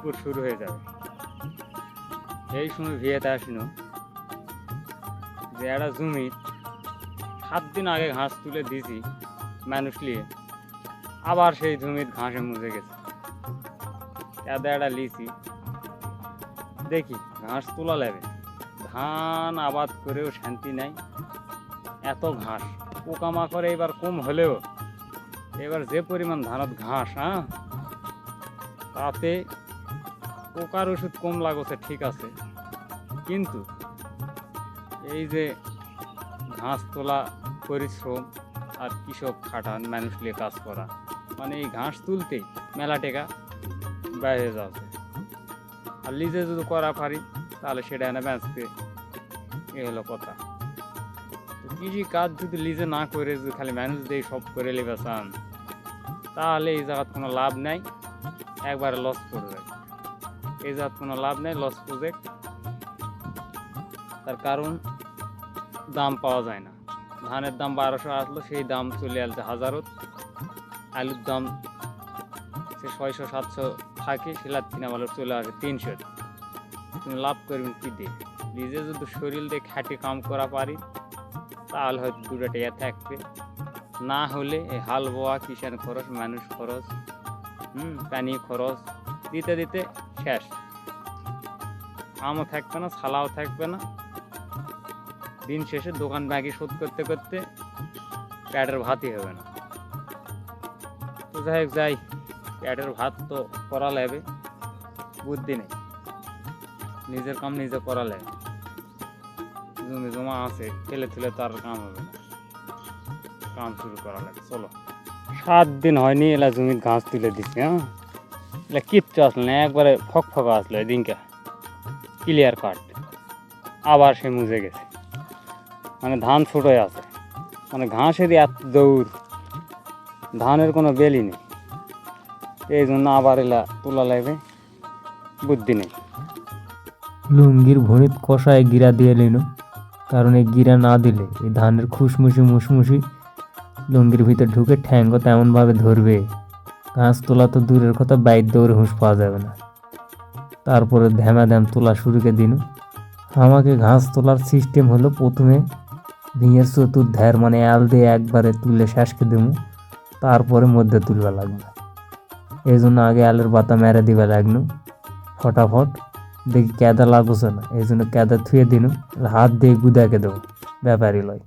দুপুর শুরু হয়ে যাবে। এই সময় ভিয়েতে আসিন যে একটা জমি 7 দিন আগে ঘাস তুলে দিয়েছি মানুষ নিয়ে, আবার সেই জমির ঘাসে মুজে গেছে। একটা লিচি দেখি ঘাস তোলা লাগবে, ধান আবাদ করেও শান্তি নাই, এত ঘাস। পোকামাকড় এবার কম হলেও এবার যে পরিমাণ ধানত ঘাস, তাতে পোকার ওষুধ কম লাগছে ঠিক আছে, কিন্তু এই যে ঘাস তোলা পরিশ্রম আর কৃষক খাটান মানুষ নিয়ে কাজ করা, মানে এই ঘাস তুলতেই মেলা টেকা ব্যয় হয়ে যাচ্ছে। আর লিজে যদি করা পারি তাহলে সেটা এনে বেঁচতে, এ হলো কথা। তো কৃষি কাজ যদি লিজে না করে যদি খালি মানুষ দিয়ে সব করে নেবে চান, তাহলে এই জায়গার কোনো লাভ নাই, একবারে লস করবে। এই জায়গার কোনো লাভ নেই, লস প্রজেক্ট। তার কারণ দাম পাওয়া যায় না। ধানের দাম 1200 আসলো, সেই দাম চলে আসছে 1000। আলুর দাম সে 600-700 থাকে, সেলার কিনা ভালো চলে আসে 300। তুমি লাভ করবেন কি দিয়ে? নিজে যদি শরীর দিয়ে খাটে কাম করা পারি তাহলে হয়তো 2 টাকা থাকবে, না হলে এই হাল বোয়া, কিষান খরচ, মানুষ খরচ, পানি খরচ দিতে দিতে শেষ। আমও থাকবে না, ছালাও থাকবে না। দিন শেষে দোকান বাকি শোধ করতে করতে পেটের ভাতই হবে না। তো যাই হোক, যাই, পেটের ভাত তো করা লাগবে, বুদ্ধি নেই, নিজের কাম নিজে করা লাগবে। জমি জমা আছে, ফেলে তুলে তো আর কাম হবে না, কাম শুরু করা লাগে। চলো, 7 দিন হয়নি এলা জমির ঘাস তুলে দিচ্ছি। এলা কিচ্ছু আসলো না, একবারে ফকফকা আসলো এদিনকে, ক্লিয়ার কাট। আবার সে মুজে গেছে, মানে ধান ছোটোই আছে, মানে ঘাসেরই এত দৌড়, ধানের কোনো বেলি নেই। এই জন্য আবার এলা তোলা লাগবে, বুদ্ধি নেই। লুঙ্গির ভুঁড়িত কষায় গিরা দিয়ে নিল, কারণ এই গিরা না দিলে এই ধানের খুশমুশি মুসমুসি লুঙ্গির ভিতর ঢুকে ঠ্যাঙ্গ তেমনভাবে ধরবে, ঘাস তোলা তো দূরের কথা, বাইর দৌড়ে হুঁশ পাওয়া যাবে না। তারপরে ধ্যাম তোলা শুরুকে দিন। আমাকে ঘাস তোলার সিস্টেম হলো, প্রথমে ভিঁয়ের চতুর্ধার মানে আল দিয়ে একবারে তুলে শেষকে দেবো, তারপরে মধ্যে তুলবা লাগবে। এই জন্য আগে আলের পাতা মেরে দিবা লাগলো ফটাফট, দেখি ক্যাদা লাগছে না, এই জন্য ক্যাদা থুয়ে দিন, হাত দিয়ে গুদাকে দেবো, ব্যাপারই লয়।